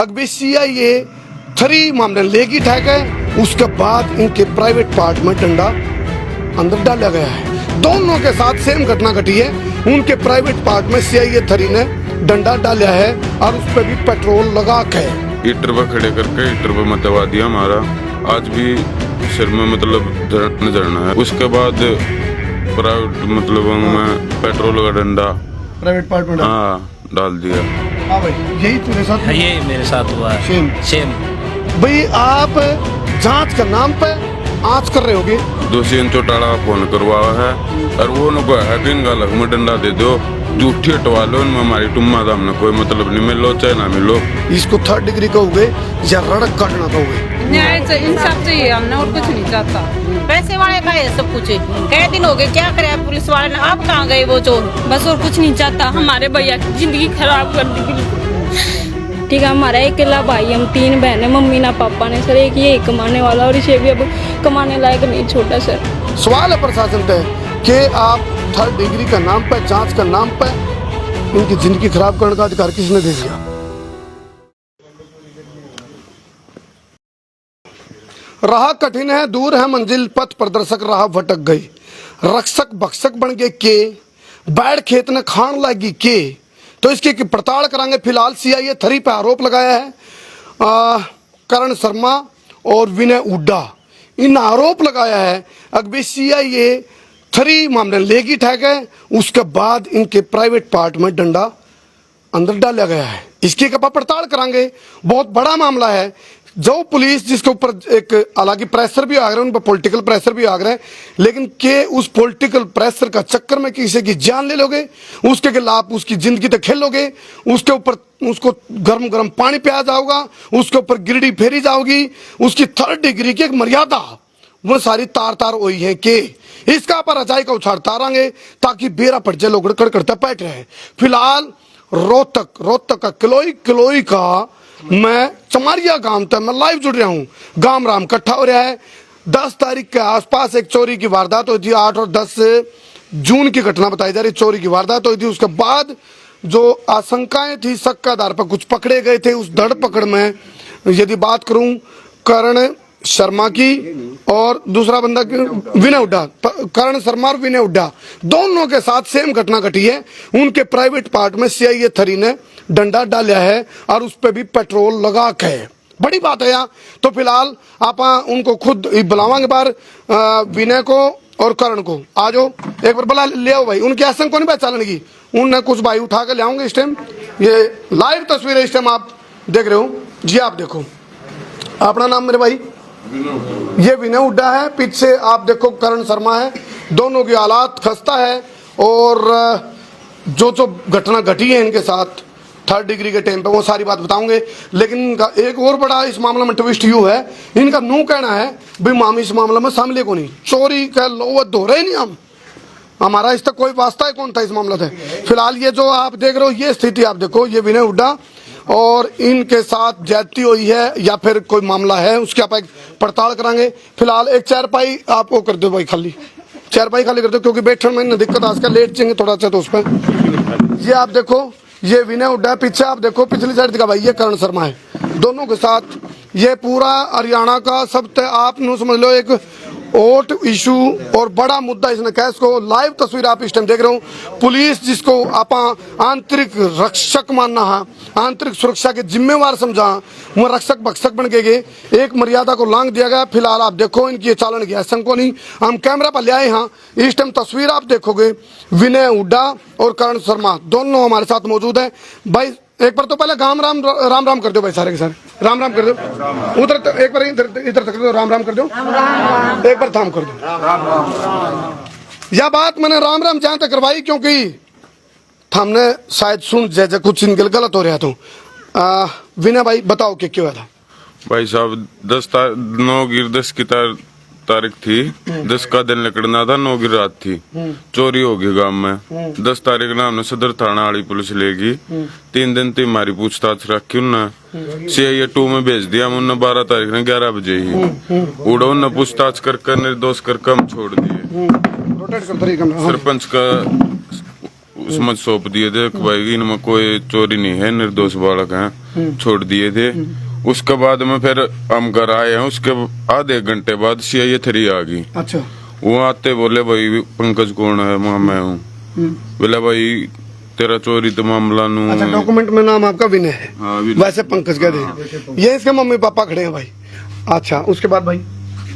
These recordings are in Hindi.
अगबी CIA 3 मामले लेगी ठहक है, उसके बाद इनके प्राइवेट पार्ट में डंडा अंदर डाला गया है। दोनों के साथ सेम घटना घटी है, उनके प्राइवेट पार्ट में CIA 3 ने डंडा डाला है और उस पर भी पेट्रोल लगा के हीटर पर खड़े करके हीटर पर मतवा दिया हमारा। आज भी सिर में मतलब जड़ना है। उसके बाद प्राइवेट मतलब में पेट्रोल का डंडा प्राइवेट पार्ट में डाल दिया। हाँ भाई, यही तुम्हारे साथ? ये मेरे साथ हुआ है। सेम भाई आप जांच का नाम पे आँच कर रहे होगे। दोषी चौटाला फोन करवा है और वो नको है कि इनका लग में डंडा दे दो, झूठी हटवा लो, इनमें हमारी टुम्मा था, हमने कोई मतलब नहीं, मिलो चाहे ना मिलो। इसको 3rd डिग्री कहोगे या रड़क काटना कहोगे? न्याय इंसाफ चाहिए हमने, और कुछ नहीं चाहता। पैसे वाले का है सब कुछ। कई दिन हो गए, क्या करे पुलिस वाले ने, आप कहाँ गए वो चोर? बस और कुछ नहीं चाहता। हमारे भैया की जिंदगी खराब कर दी। ठीक है, हमारा अकेला भाई, हम 3 बहनें, मम्मी ना पापा ने सर, एक ये कमाने वाला और इसे भी अब कमाने लायक नहीं छोटा सर। सवाल है प्रशासन पे कि आप 3rd डिग्री का नाम पे, जांच का नाम पे उनकी जिंदगी खराब करने का अधिकार किसने दे दिया? राह कठिन है, दूर है मंजिल, पथ प्रदर्शक राह भटक गई, रक्षक भक्षक बन गए के, बैठ खेत ने खान लागी के। तो इसकी पड़ताल करांगे। फिलहाल CIA 3 पे आरोप लगाया है करण शर्मा और विनय हुड्डा, इन आरोप लगाया है। अगबी CIA 3 मामले लेगी ठहक है, उसके बाद इनके प्राइवेट पार्ट में डंडा अंदर डाला गया है। इसकी पड़ताल करांगे। बहुत बड़ा मामला है। जो पुलिस जिसके ऊपर एक हालांकि प्रेशर भी आ रहा है, उन पर पॉलिटिकल प्रेशर भी आ रहा है, लेकिन के उस पॉलिटिकल प्रेशर का चक्कर में किसी की जान ले लोगे, उसके खिलाफ उसकी जिंदगी तक खेलोगे, उसके ऊपर उसको गर्म गर्म पानी पिया जाओगा, उसके ऊपर गिरडी फेरी जाओगी, उसकी 3rd डिग्री की एक मर्यादा वो सारी तार तार हुई है कि इसका पर अचाई का उछाड़ तारांगे ताकि बेरा पड़ जाए, लोग करते बैठ रहे। फिलहाल रोहतक का किलोई का मैं चमारिया गांव तक मैं लाइव जुड़ रहा हूँ। गांव राम इकट्ठा हो रहा है। 10 तारीख के आसपास एक चोरी की वारदात हुई थी। 8 और 10 जून की घटना बताई जा रही, चोरी की वारदात हुई थी। उसके बाद जो आशंकाएं थी, शक के आधार पर कुछ पकड़े गए थे। उस धड़ पकड़ में यदि बात करूं करण शर्मा की और दूसरा बंदा विनय हुड्डा, करण शर्मा और विनय हुड्डा, दोनों के साथ सेम घटना घटी है। उनके प्राइवेट पार्ट में CIA 3 ने डंडा डाला है और उस पर भी पेट्रोल लगा के। बड़ी बात है यार। तो फिलहाल आप उनको खुद बुलावांगे बाहर, विनय को और करण को। आ जाओ एक बार बुला ले आओ भाई। उनकी आसन को नहीं पहचानने की, उनने कुछ भाई उठा के ले आऊंगे। इस टाइम ये लाइव तस्वीर है, इस टाइम आप देख रहे हो जी। आप देखो, अपना नाम मेरे भाई? ये विनय हुड्डा है, पीछे आप देखो करण शर्मा है। दोनों की हालात खस्ता है और जो घटना घटी है इनके साथ 3rd डिग्री के टाइम पे वो सारी बात बताऊंगे। लेकिन इनका एक और बड़ा इस मामले में ट्विस्ट यू है, इनका नू कहना है भाई माम इस मामले में शामिल को नहीं, चोरी का लोवत धो रहे नहीं हम, हमारा इस तक कोई वास्ता है कौन था इस मामला से। फिलहाल ये जो आप देख रहे हो ये स्थिति आप देखो, ये विनय हुड्डा और इनके साथ ज्यादती हुई है या फिर कोई मामला है, उसके आप एक पड़ताल करांगे। फिलहाल एक चारपाई आप वो कर दो भाई, खाली चारपाई खाली कर दो क्योंकि बैठने में दिक्कत आजकल, लेट चाहिए थोड़ा सा। तो उस पर ये आप देखो, ये विनय हुड्डा, पीछे आप देखो पिछली साइड दिखा भाई, ये करण शर्मा है। दोनों के साथ ये पूरा हरियाणा का सब आप नु समझ लो एक वोट इशू और बड़ा मुद्दा इसने केस को। लाइव तस्वीर आप इस टाइम देख रहे हो। पुलिस जिसको आप आंतरिक रक्षक मानना है, आंतरिक सुरक्षा के जिम्मेवार समझा, वो रक्षक भक्षक बन गए। एक मर्यादा को लांग दिया गया। फिलहाल आप देखो इनकी चालन की आशंका नहीं, हम कैमरा पर ले आए हैं। इस टाइम तस्वीर आप देखोगे, विनय हुड्डा और करण शर्मा दोनों हमारे साथ मौजूद है। भाई एक बार तो पहले राम राम कर दो भाई, सारे के सारे राम राम कर दो। उधर एक बार इधर तक राम राम कर दो, एक बार थाम कर दो। यह बात मैंने राम राम जहां तक करवाई क्योंकि हमने शायद सुन जैसे कुछ इनके गलत हो रहा। तो विनय भाई बताओ कि क्यों था? भाई साहब 9 की तारीख थी, 10 का दिन निकलना था, 9 की रात थी, चोरी होगी गांव में। 10 तारीख ना हमने सदर थाना वाली पुलिस लेगी, 3 दिन थी हमारी पूछताछ रखी उनने, CIA 2 में भेज दिया उन्होंने। 12 तारीख ने 11 बजे ही उड़ा उन्होंने पूछताछ कर निर्दोष कर कम छोड़ दिए। सरपंच का उसमें सौंप दिए थे कि भाई इनमें कोई चोरी नहीं है, निर्दोष बालक हैं, छोड़ दिए थे। उसके बाद में फिर हम घर आए हैं, उसके आधे घंटे बाद CI 3 आ गई। अच्छा। वो आते बोले भाई पंकज कौन है? मैं हूँ। बोला भाई तेरा चोरी तो मामला नू। अच्छा, डॉक्यूमेंट में नाम आपका विनय है। हाँ, विनय। वैसे पंकज कहते ये इसके मम्मी पापा खड़े हैं भाई। अच्छा, उसके बाद भाई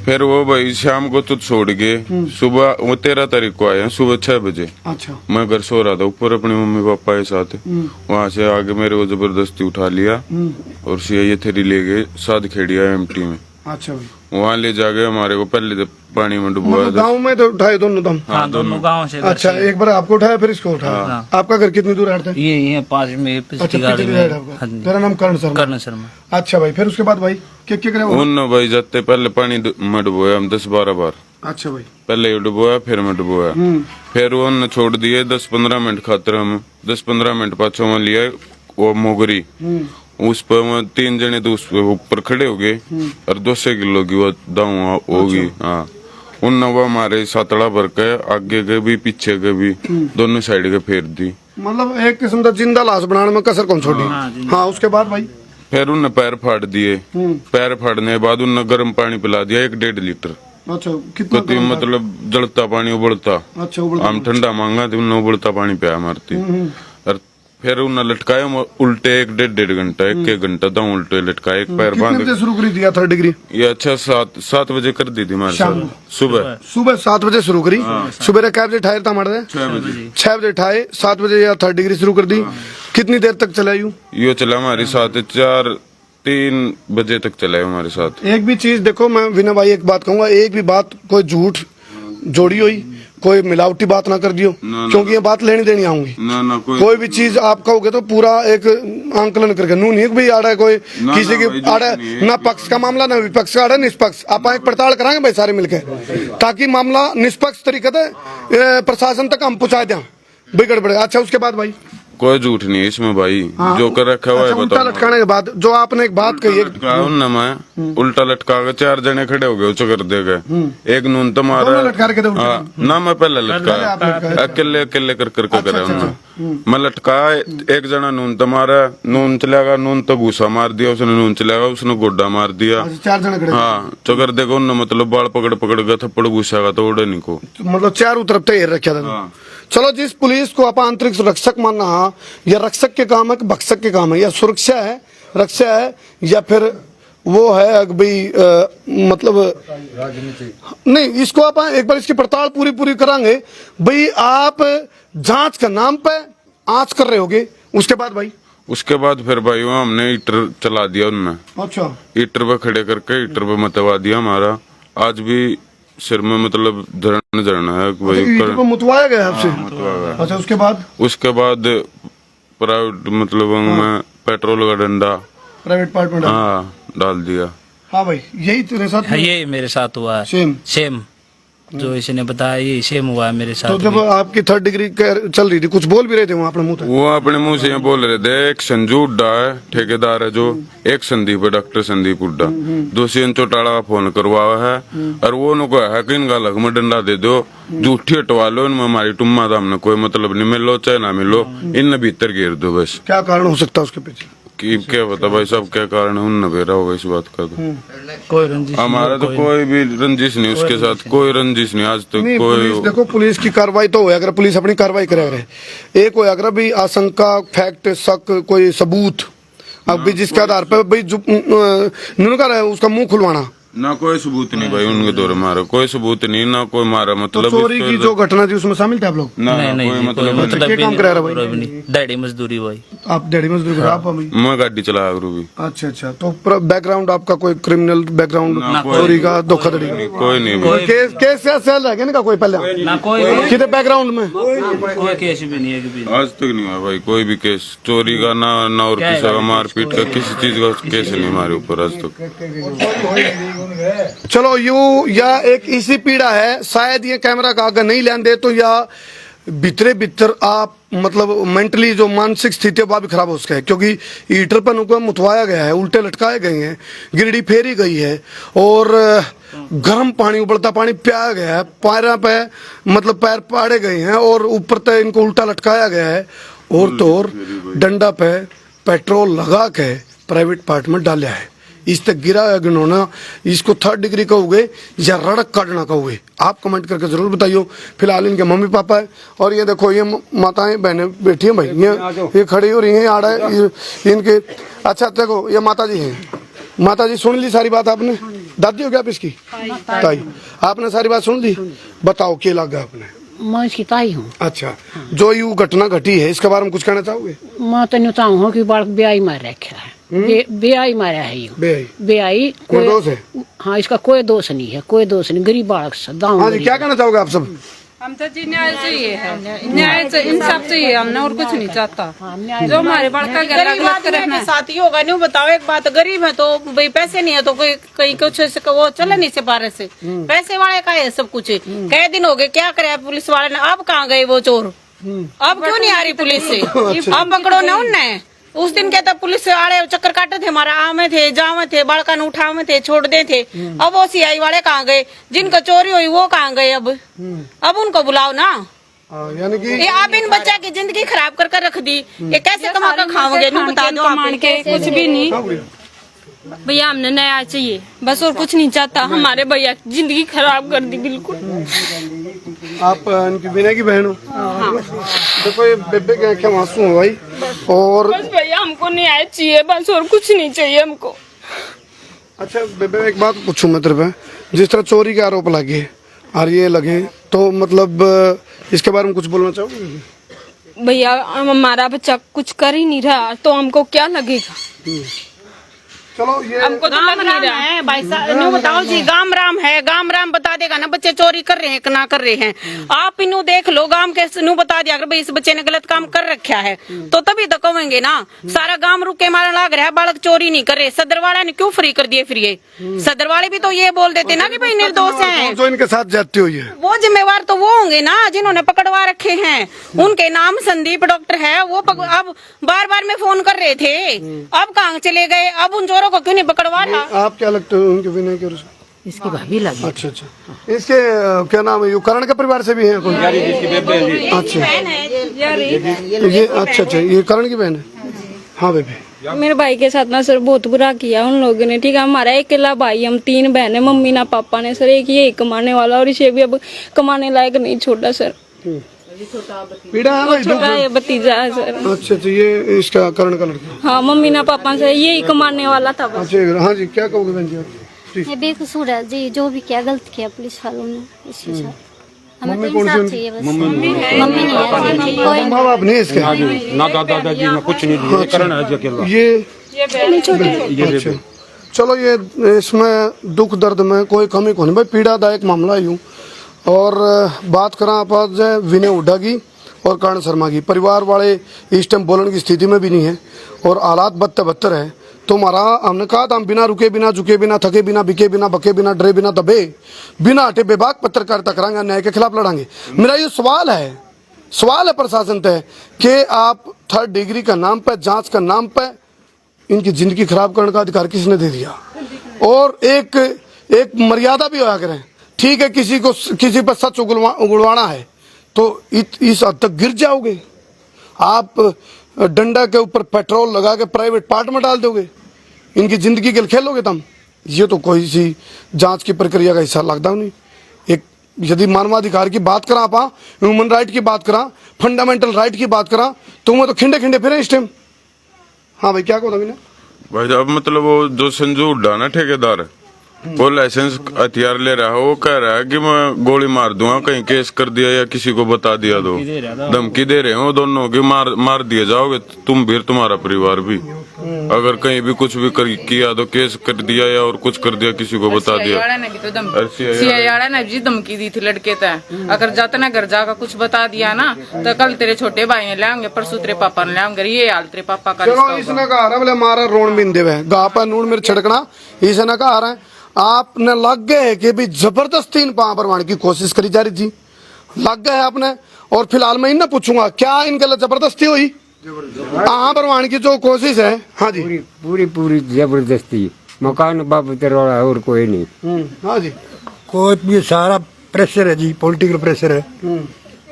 फिर वो भाई शाम को तो छोड़ के सुबह वो 13 तारीख को आए हैं सुबह 6 बजे। अच्छा। मैं घर सो रहा था ऊपर अपने मम्मी पापा के साथ। वहाँ से आगे मेरे को जबरदस्ती उठा लिया और CI 3 ले गए साध खेड़िया MT में। अच्छा भाई, वहाँ ले जाके हमारे को पहले तो पानी में डुबोया मतलब था। गाँव में तो उठाए दोनों दम? हाँ, दोनों गांव से। अच्छा, एक बार आपको उठाया फिर इसको उठाया। आपका घर कितनी दूर हटता है? ये 5 में अच्छा, पिछली गाड़ी पिछली में। साइड आपका। हाँ जी। तेरा नाम कर्ण शर्मा? कर्ण शर्मा। अच्छा भाई, फिर उसके बाद भाई क्या क्या करे? उन भाई जाते पहले पानी में डुबोया हम 10-12 बार। अच्छा भाई। पहले ये डुबोया फिर मैं डुबोया। फिर वो उन्होंने छोड़ दिए 10-15 मिनट खातिर। हम 10-15 मिनट पाछो में लिया वो मोगरी। उस पर वो 3 जने तो उस ऊपर खड़े हो गए और 200 किलो की वो दाऊ होगी। हाँ, उन वो हमारे सातड़ा भर के आगे के भी पीछे के भी दोनों साइड के फेर दी। मतलब एक किस्म का जिंदा लाश बनाने में कसर कौन छोड़ी। हाँ, उसके बाद भाई फिर उनने पैर फाड़ दिए। पैर फाड़ने के बाद उनने गर्म पानी पिला दिया 1-1.5 लीटर। अच्छा, कितना कति मतलब जलता पानी उबलता। अच्छा, उबलता हम ठंडा मांगा तो उन्होंने उबलता पानी पिया मारती। और फिर उन्हें लटकाया उल्टे 1-1.5 घंटा 1 घंटा था उल्टे लटकाए। एक पैर कितने बांध बजे शुरू करी दिया 3rd डिग्री? ये अच्छा 7 बजे कर दी थी हमारे शाम साथ सुबह। सुबह 7 बजे शुरू करी। सुबह कै बजे ठाए था हमारे? 6 बजे। 6 बजे ठाए, 7 बजे या 3rd डिग्री शुरू कर दी। कितनी देर तक चला यूं? यो चला हमारे साथ 4-3 बजे तक चला है हमारे साथ। एक भी चीज देखो, मैं विनय भाई एक बात कहूंगा, एक भी बात कोई झूठ जोड़ी हुई, कोई मिलावटी बात ना कर दियो, क्योंकि ये बात लेनी देनी आऊंगी। ना कोई भी चीज आप कहोगे तो पूरा एक आंकलन करके नू नहीं भाई आड़ा है कोई किसी की आड़ा ना पक्ष का मामला ना विपक्ष का आड़ा, निष्पक्ष आप एक पड़ताल कराएंगे भाई सारे मिलकर, ताकि मामला निष्पक्ष तरीके से प्रशासन तक हम पहुंचा दें बिगड़ पड़े। अच्छा, उसके बाद भाई कोई झूठ नहीं है इसमें भाई। जो कर रखा हुआ है अच्छा, उल्टा बताओ। लटकाने के बाद जो आपने एक बात कही है, उल्टा लटका के 4 जने खड़े हो गए चक्कर दे गए। एक नून तो मारा। दोनों लटका के थे उल्टे? हाँ, ना मैं पहले आप लटकाया लटकाए? अकेले अकेले कर अच्छा, करे अच्छा, उन्होंने। मैं लटकाया, एक जना नून तो मारा, नून चलेगा, नून तो घूसा मार दिया उसने, नून चलेगा उसने गोड्डा मार दिया। 4 जने खड़े? हाँ, चक्कर देखो उन्होंने मतलब बाल पकड़ पकड़ के थप्पड़ घुसा का तो उड़े नहीं को। मतलब चारों तरफ तैयार रखा था। हाँ। चलो, जिस पुलिस को आप आंतरिक रक्षक मानना, या रक्षक के काम है कि भक्षक के काम है, या सुरक्षा है, रक्षा है, या फिर वो है भाई मतलब नहीं, इसको आप एक बार इसकी पड़ताल पूरी करांगे भाई। आप जांच का नाम पे आंच कर रहे होगे। उसके बाद भाई फिर भाई वहाँ हमने हीटर चला दिया उनमें। अच्छा, हीटर पे खड़े करके हीटर पे मतवा दिया हमारा। आज भी सिर में मतलब धरना है कि भाई ईंट पे मुतवाया गया आपसे? मुतवाया गया। अच्छा, उसके बाद प्राइवेट मतलब में पेट्रोल का डंडा प्राइवेट पार्ट में हाँ डाल दिया। हाँ भाई, यही तेरे साथ? हाँ, ये मेरे साथ हुआ है। सेम जो इसने बताया ये सेम हुआ है मेरे साथ। तो जब आपकी 3rd डिग्री चल रही थी, कुछ बोल भी रहे थे वहाँ अपने मुंह से? वो अपने मुंह से ये बोल रहे थे, एक संजू हुड्डा है ठेकेदार है जो, एक संदीप है डॉक्टर संदीप हुड्डा, दूसरी चौटाला का फोन करवाया है और वो उनको है कि इनका लग में डंडा दे दो, झूठी हटवा लो, इनमें हमारी टुम्मा था, हमने कोई मतलब नहीं, मिलो चाहे ना मिलो, इन भीतर घेर दो बस। क्या कारण हो सकता है उसके पीछे? कि क्या बता भाई सब क्या कारण है, उन बेरा होगा इस बात का। तो कोई रंजिश हमारा तो कोई भी रंजिश नहीं उसके साथ, कोई रंजिश नहीं आज तक। नहीं, कोई पुलिस देखो, पुलिस की कार्रवाई तो हो, अगर पुलिस अपनी कार्रवाई करे, अगर एक हो अगर भी आशंका, फैक्ट, शक, कोई सबूत, अब भी जिसके आधार पर भाई उनका उसका मुंह खुलवाना ना, कोई सबूत नहीं भाई उनके दौरे मारा, कोई सबूत नहीं, ना कोई मारा मतलब। तो चोरी की जो घटना थी उसमें शामिल थे आप लोग? ना नहीं, कोई कोई मतलब क्या काम करा रहा भाई? दिहाड़ी मजदूरी भाई। आप दिहाड़ी मजदूरी करा? आप अभी? मैं गाड़ी चला गुरु भी। अच्छा, तो बैकग्राउंड आपका कोई क्रिमिनल बैकग्राउंड, चोरी का, धोखाधड़ी? कोई नहीं। केस चल रहा है ना कोई पहले? ना कोई कितने बैकग्राउंड में कोई केस भी नहीं है कभी आज तक नहीं हुआ भाई कोई भी केस चोरी का, ना और किसी का मारपीट का, किसी चीज का केस नहीं हमारे ऊपर आज तक। चलो, यू या एक इसी पीड़ा है, शायद ये कैमरा का आगे नहीं लेन दे तो या भीतरे भीतर आप मतलब मेंटली जो मानसिक स्थिति है वह भी खराब हो सके, क्योंकि हीटर पर उनको मुतवाया गया है, उल्टे लटकाए गए हैं, गिरडी फेरी गई है और गर्म पानी, उबलता पानी पियाया गया है, पैरों पे मतलब पैर पाड़े गए हैं और ऊपर तक इनको उल्टा लटकाया गया है और तो और डंडा पे पेट्रोल लगा के प्राइवेट पार्ट में डाला है। इस तक गिरा है गिनौना, इसको 3rd डिग्री कहोगे या रड़क काटना कहोगे, आप कमेंट करके जरूर बताइए। फिलहाल इनके मम्मी पापा है और ये देखो ये माताएं बहनें बैठी हैं भाई, ये खड़ी हो रही हैं, आड़ा है इनके। अच्छा देखो ये माता जी हैं। माता जी सुन ली सारी बात आपने? दादी हो क्या आप इसकी? ताई। आपने सारी बात सुन ली? बताओ क्या लगा आपने? मैं इसकी ताई हूँ। अच्छा, जो ये घटना घटी है इसके बारे में कुछ कहना चाहोगे? मैं तो न्यूताऊ हूँ कि बालक ब्याई मार रखा है, ब्याई मारा है ये ब्याई। कोई दोष है? हाँ, इसका कोई दोष नहीं है, कोई दोष नहीं, गरीब बालक दाऊ। हाँ जी, क्या कहना चाहोगे आप सब? हम तो जी न्याय चाहिए है, न्याय इंसाफ चाहिए हमने, और कुछ नहीं चाहता। जो हमारे बड़का गरीब आदमी के साथ ही होगा। नहीं बताओ एक बात, गरीब है तो भाई पैसे नहीं है तो कोई कहीं कुछ वो चले नहीं से बारह से, पैसे वाले का है सब कुछ। कई दिन हो गए, क्या करे पुलिस वाले ने, अब कहाँ गए वो चोर? अब क्यों नहीं आ रही पुलिस से? अब पकड़ो ना उनने। उस दिन कहता पुलिस से आड़े चक्कर काटे थे, हमारा आमे थे, जावे थे, बड़का न उठावे थे, छोड़ दे थे। अब वो सीआई वाले कहाँ गए? जिनका चोरी हुई वो कहाँ गए? अब उनको बुलाओ ना। यानी कि ये आप इन बच्चा की जिंदगी खराब कर रख दी, ये कैसे कमा कर खाओगे? नहीं बता दो आप के कुछ भी नहीं भैया, हमने नया चाहिए बस, और कुछ नहीं चाहता। हमारे भैया की जिंदगी खराब कर दी बिल्कुल। आप इनकी विनय की बहन हो? देखो ये बेबे के आंखें आंसू हैं भाई। और बस भैया हमको न्याय चाहिए बस, और कुछ नहीं चाहिए हमको। अच्छा बेबे एक बात पूछूं मैं तेरे पे, जिस तरह चोरी के आरोप लगे और ये लगे तो मतलब इसके बारे में कुछ बोलना चाहोगे? भैया हमारा बच्चा कुछ कर ही नहीं रहा तो हमको क्या लगेगा? चलो ये हमको तो लग नहीं रहा है भाई साहब। नो बताओ जी, गाम राम है, गाम राम बता देगा ना बच्चे चोरी कर रहे हैं कि ना कर रहे हैं। आप इन्हों देख लो, गांव के नु बता दिया अगर भाई इस बच्चे ने गलत काम कर रखा है तो तभी तो कहेंगे ना। सारा गांव रुके मारा लाग रहा है, बालक चोरी नहीं कर रहे। सदर वाला ने क्यों फ्री कर दिए? फिर ये सदर वाले भी तो ये बोल देते ना कि भाई निर्दोष है। जो इनके साथ जाती हुई है वो जिम्मेवार तो वो होंगे ना जिन्होंने पकड़वा रखे हैं। उनके नाम संदीप डॉक्टर है, वो अब बार बार में फोन कर रहे थे, अब कहाँ चले गए? अब उन चोरों को क्यों नहीं पकड़वा रहा? आप क्या लगते हो उनके विनय के? इसकी भाभी लगी। अच्छा अच्छा, इसके क्या नाम है? करण के परिवार से भी है कोई? अच्छा ये अच्छा अच्छा, ये करण की बहन है। हाँ बेबी, मेरे भाई के साथ ना सर बहुत बुरा किया उन लोगों ने। ठीक है, हमारा एक अकेला भाई, हम 3 बहनें, मम्मी ना पापा ने। सर एक ये कमाने वाला और इसे भी अब कमाने लायक नहीं छोटा सर। पीड़ा है भाई, छोटा ये भतीजा है सर। अच्छा अच्छा, ये इसका करण का लड़का। हाँ, मम्मी ना पापा से यही कमाने वाला था बस। अच्छा हाँ जी, क्या कहोगे बहन जी? ये बेकसूर है जी, जो भी किया गलत किया पुलिस वालों ने इसके साथ। हमें मम्मी तो कौन सी इंसाफ चाहिए बस। मम्मी नहीं है कोई माँ बाप नहीं इसके? ना दादा दादी ना कुछ नहीं, करण है जो अकेला। ये अच्छा, चलो ये इसमें दुख दर्द में कोई कमी को नहीं भाई, पीड़ादायक मामला यूँ। और बात करा आप आज विनय हुड्डा की और करण शर्मा की, परिवार वाले इस टाइम बोलने की स्थिति में भी नहीं है और हालात बदतर है। तुम्हारा हमने कहा था हम बिना रुके, बिना झुके, बिना थके, बिना बिके, बिना बके, बिना डरे, बिना दबे, बिना हटे बेबाक पत्रकारिता कराएंगे, न्याय के खिलाफ लड़ांगे। मेरा ये सवाल है प्रशासन तय कि आप 3rd डिग्री का नाम पे, जांच का नाम पे इनकी जिंदगी खराब करने का अधिकार किसने दे दिया? और एक मर्यादा भी होया करें। ठीक है, किसी पर सच उगलवाना है तो इस हद तक गिर जाओगे आप? डंडा के ऊपर पेट्रोल लगा के प्राइवेट पार्ट में डाल दोगे, इनकी जिंदगी के लिए खेलोगे तुम? ये तो कोई सी जांच की प्रक्रिया का हिस्सा लगता नहीं। एक यदि मानवाधिकार की बात करा, आप ह्यूमन राइट की बात करा, फंडामेंटल राइट की बात करा, तो मैं तो खिंडे फिरे इस टाइम। हाँ भाई, क्या कहूँ भाई साहब, मतलब वो जो संजू हुड्डा ना ठेकेदार, वो लाइसेंस हथियार ले रहा है, वो कह रहा है कि मैं गोली मार दूंगा, कहीं केस कर दिया या किसी को बता दिया तो धमकी दे रहे हो दोनों की, मार दिए जाओगे तुम भी, तुम्हारा परिवार भी। अगर कहीं भी कुछ भी किया तो केस कर दिया या और कुछ कर दिया, किसी को बता दिया। सीआई ने भी धमकी दी थी लड़के तय, अगर जाते ना घर जाकर कुछ बता दिया ना तो कल तेरे छोटे भाई ने लाएंगे, परसों तेरे पापा ने लाएंगे। ये हाल तेरे पापा का। चलो इसने कहा रहा बोले मारा रोन बिंदे हुए गा पर नून मेरे छिड़कना, इसने कहा रहा है आपने लग गए कि भी जबरदस्ती इन पां परवाने की कोशिश करी जा रही थी। लग गए आपने। और फिलहाल मैं इनसे पूछूंगा क्या इनके लिए जबरदस्ती हुई? हाँ भरवाने की जो कोशिश है। हाँ जी पूरी पूरी जबरदस्ती, मकान बाप तेरा और कोई नहीं। हाँ जी कोई भी सारा प्रेशर है जी, पॉलिटिकल प्रेशर है।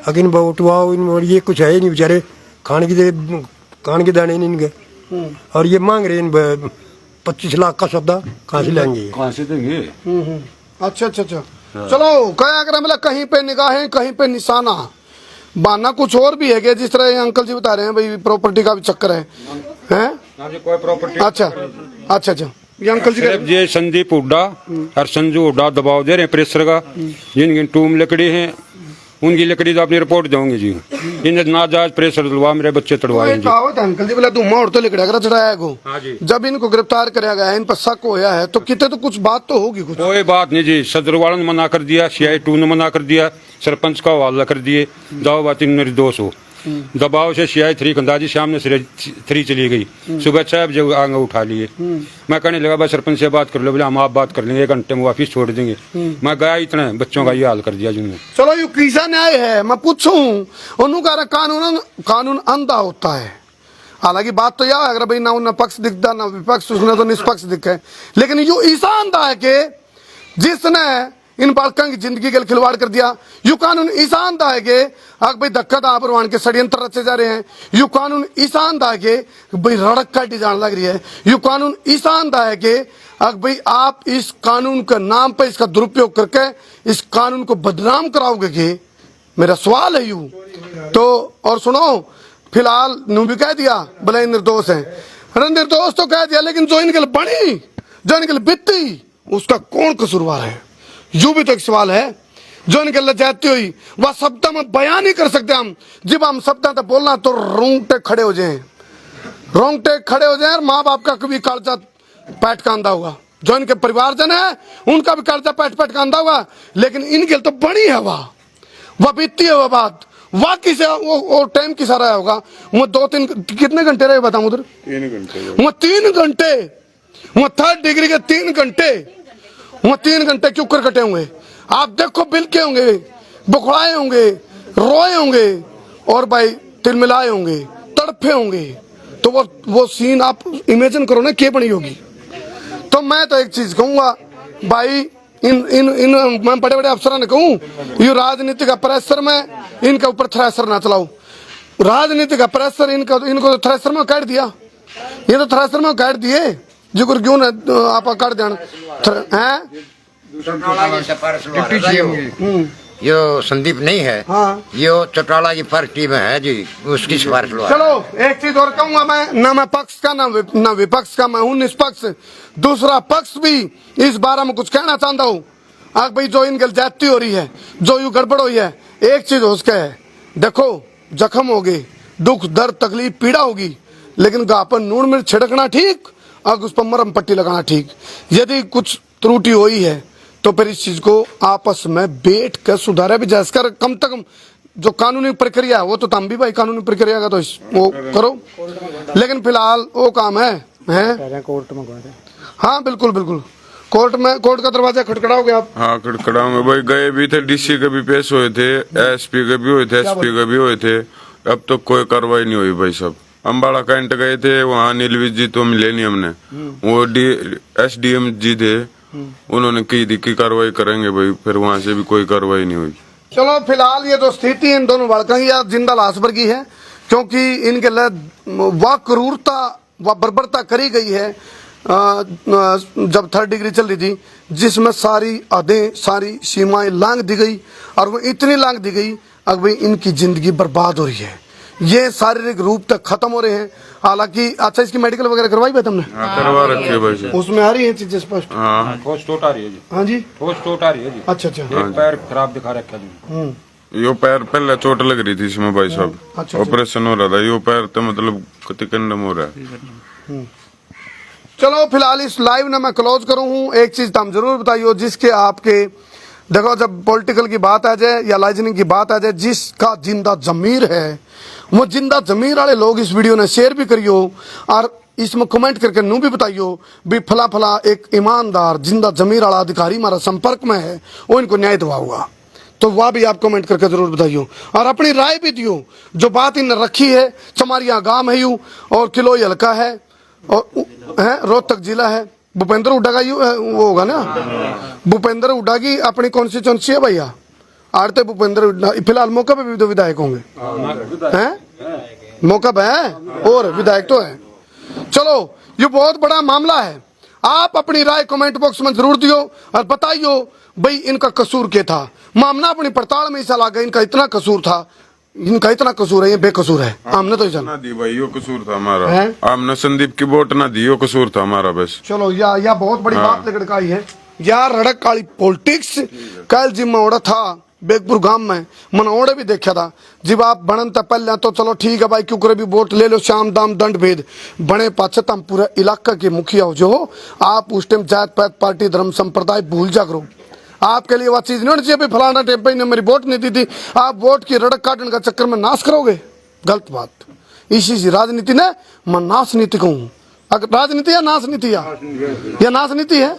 अगिन उठवाओ इन, ये कुछ है ही नहीं बेचारे, खाने के दाने नहीं इनके। और ये मांग रहे हैं 25 लाख का सौदा, कहाँ से लेंगे? कहाँ से देंगे? अच्छा अच्छा अच्छा। चलो क्या अगर मतलब कहीं पे निगाहें कहीं पे निशाना, बहाना कुछ और भी है क्या? जिस तरह ये अंकल जी बता रहे हैं भाई प्रॉपर्टी का भी चक्कर है, हैं? कोई प्रॉपर्टी। अच्छा अच्छा अच्छा। ये अंकल जी सिर्फ ये संदीप हुड्डा और संजू हुड्डा दबाव दे रहे हैं प्रेशर का। जिनकी टूम लकड़ी है उनकी लकड़ी तो अपनी रिपोर्ट दूंगी जी। इन्हें नाजायज प्रेशर दिलवा मेरे बच्चे तड़वाए जी। अंकल जी बोला धुआं और तो लिखड़ा कर चढ़ाया को। जब इनको गिरफ्तार कराया गया, इन पर शक होया है, तो कितने तो कुछ बात तो होगी कुछ। कोई बात नहीं जी, सदर वालों ने मना कर दिया, CI2 ने मना कर दिया, सरपंच का हवाला कर दिए, जाओ बात इन निर्दोष हो। दबाव से CI3 खंदाजी सामने से 3 चली गई, सुबह 6 बजे आगे उठा लिए। मैं कहने लगा भाई सरपंच से बात कर लो, बोले हम आप बात कर लेंगे, 1 घंटे में वापिस छोड़ देंगे। मैं गया, इतने बच्चों का ये हाल कर दिया जिन्होंने। चलो ये किसा न्याय है, मैं पूछूं उन्होंने कानून अंधा होता है। हालांकि बात तो यह है अगर भाई ना उन्हें पक्ष दिखता ना विपक्ष, उसने तो निष्पक्ष दिखे। लेकिन यो ऐसा अंधा है कि जिसने इन बालकों की जिंदगी के लिए खिलवाड़ कर दिया। यू कानून ऐसा अंधा है कि अगर भाई धक्का दापरवान के षड्यंत्र रचे जा रहे हैं। यू कानून ऐसा अंधा है कि भाई रड़क काटी जाने लग रही है। यू कानून ऐसा अंधा है कि अगर भाई आप इस कानून के नाम पर इसका दुरुपयोग करके इस कानून को बदनाम कराओगे कि मेरा सवाल है यू तो। और सुनो फिलहाल नू भी कह दिया भले निर्दोष है, अरे निर्दोष तो कह दिया, लेकिन जो इनके लिए बनी, जो इनके लिए बीती, उसका कौन कसूरवार है? यू भी तो एक सवाल है। जो इनके लिए जाती हुई वह शब्द में बयान नहीं कर सकते हम। जब हम शब्द तो बोलना तो रोंगटे खड़े हो जाए, रोंगटे खड़े हो जाए। माँ बाप का कभी कालजा पैट का अंधा होगा, जो इनके परिवारजन है उनका भी कालजा पैट का अंधा होगा, लेकिन इनके लिए तो बड़ी है वह बीतती है वह बात। वह किसे वो टाइम किसा रहा होगा? वो 2-3 कितने घंटे रहे बताऊं उधर? 3 घंटे। वो 3 घंटे, वो 3rd डिग्री के 3 घंटे, वो 3 घंटे क्यों कर कटे होंगे? आप देखो बिलके होंगे, बुखड़ाए होंगे, रोए होंगे और भाई तिलमिलाए होंगे, तड़फे होंगे। तो वो सीन आप इमेजिन करो ना क्या बनी होगी। तो मैं तो एक चीज कहूंगा भाई, इन मैं बड़े बड़े अफसरों ने कहूँ, ये राजनीति का प्रेशर में इनके ऊपर थ्रेसर ना चलाओ। राजनीति का प्रेशर इनको तो थ्रेसर में काट दिया, ये तो थ्रेसर में काट दिए जो क्यों ना आप काट देना है। यो संदीप नहीं है, हाँ। यो चौटाला की फर्क टीम है जी, उसकी सिफारिश। चलो एक चीज और कहूंगा मैं, ना मैं पक्ष का ना विपक्ष का, मैं हूं निष्पक्ष। दूसरा पक्ष भी इस बारे में कुछ कहना चाहता हूँ। आग भाई जो इनके जाति हो रही है, जो यू गड़बड़ हुई है, एक चीज हो सके है, देखो जख्म हो गए, दुख दर्द तकलीफ पीड़ा होगी, लेकिन गा पर नून मिर्च छिड़कना ठीक और उस पर मरम पट्टी लगाना ठीक। यदि कुछ त्रुटि हुई है तो फिर इस चीज को आपस में बैठ कर सुधारा भी जा सके। कम से कम जो कानूनी प्रक्रिया है वो तो तुम भी भाई कानूनी प्रक्रिया का तो वो करो, लेकिन फिलहाल वो काम है कोर्ट में। हाँ बिल्कुल बिल्कुल, कोर्ट का दरवाजा खटखड़ाओगे आप? हाँ खटखड़ाओगे भाई। गए भी थे, DC के भी पेश हुए थे, SP के भी हुए थे, SP के भी हुए थे, अब तो कोई कार्रवाई नहीं हुई भाई। सब अम्बाड़ा कैंट गए थे, वहाँ नीलविज जी तो मिले नहीं हमने। वो SDM जी थे, उन्होंने की कार्रवाई करेंगे भाई, फिर वहाँ से भी कोई कार्रवाई नहीं हुई। चलो फिलहाल ये जो स्थिति इन दोनों लड़कों की जिंदा लाश पर की है, क्योंकि इनके लिए वह क्रूरता व बर्बरता करी गई है जब 3rd डिग्री चल रही थी, जिसमें सारी हदें सारी सीमाएं लांघ दी गई। और वो इतनी लांघ दी गई अब भाई इनकी जिंदगी बर्बाद हो रही है, ये शारीरिक रूप तक खत्म हो रहे हैं। हालांकि अच्छा इसकी मेडिकल वगैरह करवाई भाई तुमने? करवा रखी है भाई। उसमें आ रही है चीजें स्पष्ट? हाँ ठोस चोट आ रही है जी। हाँ जी ठोस चोट आ रही है जी। अच्छा अच्छा। एक पैर खराब दिखा रखा जी। यो पैर पहले चोट लग रही थी इसमें भाई साहब, ऑपरेशन हो रहा था। यो पैर तो मतलब कंडम हो रहा है। चलो फिलहाल इस लाइव ने मैं क्लोज करूं हूं। एक चीज तो हम जरूर बताइयो, जिसके आपके देखो जब पॉलिटिकल की बात आ जाए या लाइजनिंग की बात आ जाए, जिसका जिंदा जमीर है वो जिंदा जमीर वाले लोग इस वीडियो ने शेयर भी करियो और इसमें कमेंट करके नू भी बताइयो भी फला फला एक ईमानदार जिंदा जमीर वाला अधिकारी हमारा संपर्क में है, वो इनको न्याय दिलाऊगा। तो वह भी आप कमेंट करके जरूर बताइयो और अपनी राय भी दियो। जो बात इन रखी है, चमारिया गांव है यू और किलो हल्का है और है रोहतक जिला है। भूपेंद्र हुड्डा का यू वो होगा ना, भूपेंद्र हुड्डा की अपनी कॉन्स्टिट्यूंसी है भैया। आड़ते भूपेंद्र हुड्डा फिलहाल मौका पे भी तो विधायक होंगे, हैं मौका पे है और विधायक तो है। चलो ये बहुत बड़ा मामला है। आप अपनी राय कमेंट बॉक्स में जरूर दियो और बताइयो भाई इनका कसूर क्या था। मामला अपनी पड़ताल में ऐसा लगा इनका इतना कसूर था, इनका इतना कसूर है, ये बेकसूर है। हमने तो ना दी भाई, यो कसूर था हमारा। हमने संदीप की वोट ना दी, यो कसूर था हमारा बस। चलो या बहुत बड़ी बात लेकर आई है यार। रड़क काली पॉलिटिक्स कल जिम्मा ओड़ा था बेगपुर गांव में, मन ओड़े भी देखा था। जब आप बनन तक पहले तो चलो ठीक है भाई, क्यों करे भी वोट ले लो, शाम दाम दंड भेद बने पाछे तम पूरा इलाका के मुखिया हो जो हो। आप उस टाइम जात पात पार्टी धर्म संप्रदाय भूल जा करो। आपके लिए वह चीज नहीं होनी चाहिए फलाना टेम्पे ने मेरी वोट नहीं दी थी, आप वोट की रड़क काटने का चक्कर में नाश करोगे। गलत बात। इसी राजनीति ने मैं नाश नीति कहूँ। अगर राजनीति या नाश नीति या नाश नीति है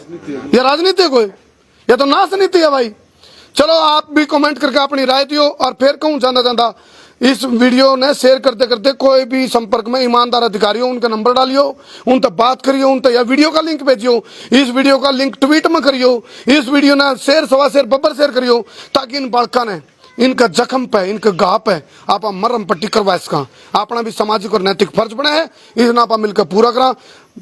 या राजनीति है कोई, या तो नाश नीति है भाई। चलो आप भी कमेंट करके अपनी राय दियो और फिर कहूँ जाना इस वीडियो ने शेयर करते करते कोई भी संपर्क में ईमानदार अधिकारी हो उनका नंबर डालियो, उन तक बात करियो, उन तक या वीडियो का लिंक भेजियो, इस वीडियो का लिंक ट्वीट में करियो, इस वीडियो ना शेयर सवा शेयर बब्बर शेयर करियो, ताकि इन बालका ने इनका जख्म पे इनका घाव पे आप मरम पट्टी करवा इसका अपना भी सामाजिक और नैतिक फर्ज बना है, इस आप मिलकर पूरा करा।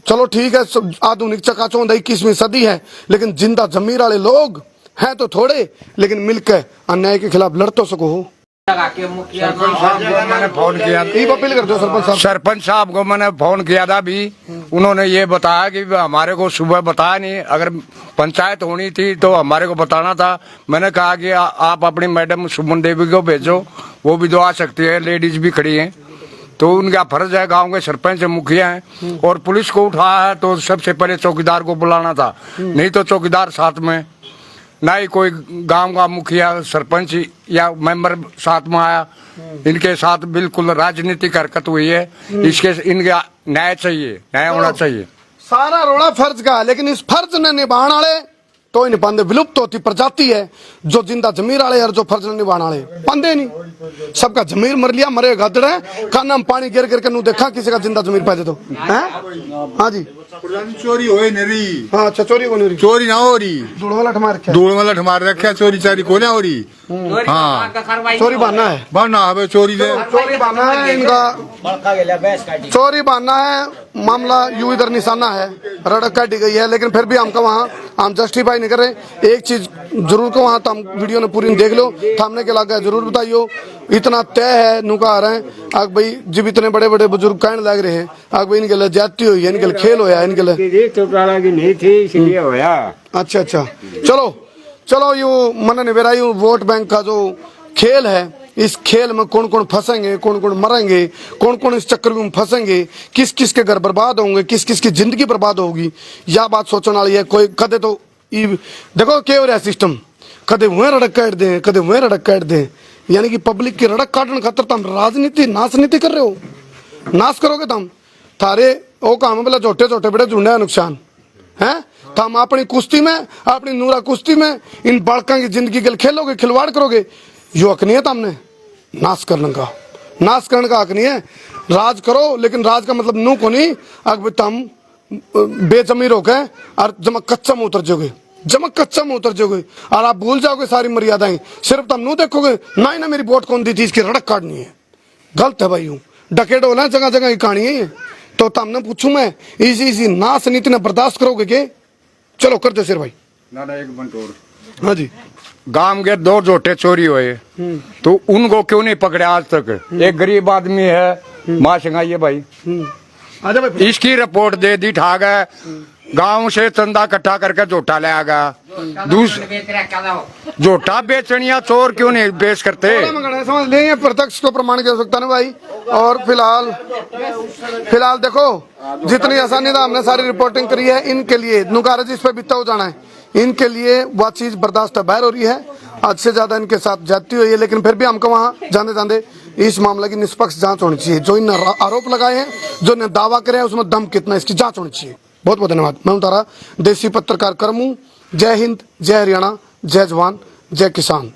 चलो ठीक है, आधुनिक चकाचौंध 21वीं सदी है, लेकिन जिंदा जमीर वाले लोग हैं तो थोड़े, लेकिन मिलकर अन्याय के खिलाफ लड़ तो सको हो। मैंने फोन किया, अपील कर दो सरपंच साहब को मैंने फोन किया था भी, उन्होंने ये बताया कि हमारे को सुबह बताया नहीं, अगर पंचायत होनी थी तो हमारे को बताना था। मैंने कहा कि आप अपनी मैडम सुमन देवी को भेजो, वो भी तो आ सकती है, लेडीज भी खड़ी हैं, तो उनका फर्ज है, गांव के सरपंच मुखिया हैं। और पुलिस को उठाया है तो सबसे पहले चौकीदार को बुलाना था, नहीं तो चौकीदार साथ में ना ही कोई गांव का मुखिया सरपंच या मेंबर साथ में आया। इनके साथ बिल्कुल राजनीतिक हरकत हुई है, इसके इनका न्याय चाहिए, न्याय होना चाहिए। सारा रोड़ा फर्ज का, लेकिन इस फर्ज ने निभाने वाले तो इन बंदे विलुप्त होती प्रजाति है, जो जिंदा जमीर वाले और जो फर्ज ने निभाने वाले बंदे नहीं। सबका जमीर मर लिया, मरे गदड़ है, खाना में पानी गिर गिर के नू देखा किसी का जिंदा जमीर पैदे तो है। हाँ जी, चोरी हो नहीं। हाँ अच्छा, चोरी को नहीं, चोरी ना हो रही, धूल वाला ठमार रखा, चोरी चारी को ना हो रही। हाँ चोरी बहाना है, है चोरी बहाना है इनका, चोरी बहाना है। मामला यू इधर निशाना है, रड़क काटी गई है, लेकिन फिर भी हमको वहाँ हम जस्टिफाई नहीं कर रहे। एक चीज जरूर को वहाँ तुम वीडियो ने पूरी देख लो, थामने के लगा जरूर बताइयो। इतना तय है नुका आ रहे हैं आग भाई, जब इतने बड़े बड़े बुजुर्ग कहने लग रहे हैं आग भाई इनके लिए जाती हुई है, इनके लिए खेल होया, इनके लिए चौटाला की नहीं थी इसलिए होया। अच्छा अच्छा, चलो यू मन निवेरा यू वोट बैंक का जो खेल है, इस खेल में कौन कौन फंसेंगे, कौन कौन मरेंगे, कौन कौन इस चक्कर में फंसेंगे, किस किस के घर बर्बाद होंगे, किस किस की जिंदगी बर्बाद होगी, यह बात सोचने वाली है। कोई कदे तो देखो क्या हो रहा है सिस्टम, कदे वह रड़क काट दे, कदे वह रड़क काट दे, यानी कि पब्लिक की रड़क काटने खातर तुम राजनीति नाश नीति कर रहे हो। नाश करोगे तुम, थारे वो काम बोला छोटे छोटे बड़े झुंडे नुकसान है। तुम अपनी कुश्ती में, अपनी नूरा कुश्ती में इन बालकों की जिंदगी के लिए खेलोगे, खिलवाड़ करोगे। यो हक नहीं है तुमने नाश करने का, नाश करने का हक नहीं है। राज करो, लेकिन राज का मतलब नू को नहीं अगर तुम बेजमीर हो गए और जमा कच्चा में उतर जाओगे, जमा कच्चा में उतर जाओगे और आप भूल जाओगे सारी मर्यादाएं। सिर्फ तुम नू देखोगे ना मेरी वोट कौन दी थी, इसकी रड़क काटनी है। गलत है भाई, यूं डकेट हो जगह जगह की कहानी है। तो तुमने पूछू मैं इसी नाश नीति ने बर्दाश्त करोगे के? चलो कर दे सिर भाई। ना एक मिनट और। हाँ जी, गांव के 2 जोटे चोरी हुए तो उनको क्यों नहीं पकड़े आज तक? एक गरीब आदमी है, माँ संगाइए भाई, इसकी रिपोर्ट दे दी, ठा गए गांव से चंदा इकट्ठा करके जोटा ले आ गया। जोटा बेचनिया चोर क्यों नहीं पेश करते? समझ लेंगे, प्रत्यक्ष को प्रमाण की आवश्यकता नहीं भाई। और फिलहाल देखो जितनी आसानी से हमने सारी रिपोर्टिंग करी है, इनके लिए नुकारा जिस पे बिता हो जाना है, इनके लिए वह चीज बर्दाश्त बाहर हो रही है। आज से ज्यादा इनके साथ जाती हुई है, लेकिन फिर भी हमको वहाँ जाने जाने इस मामले की निष्पक्ष जांच होनी चाहिए। जो इन आरोप लगाए हैं, जो इन्हें दावा करे हैं, उसमें दम कितना, इसकी जांच होनी चाहिए। बहुत बहुत धन्यवाद। मैं तारा, देसी पत्रकार करमू। जय हिंद, जय हरियाणा, जय जवान, जय किसान।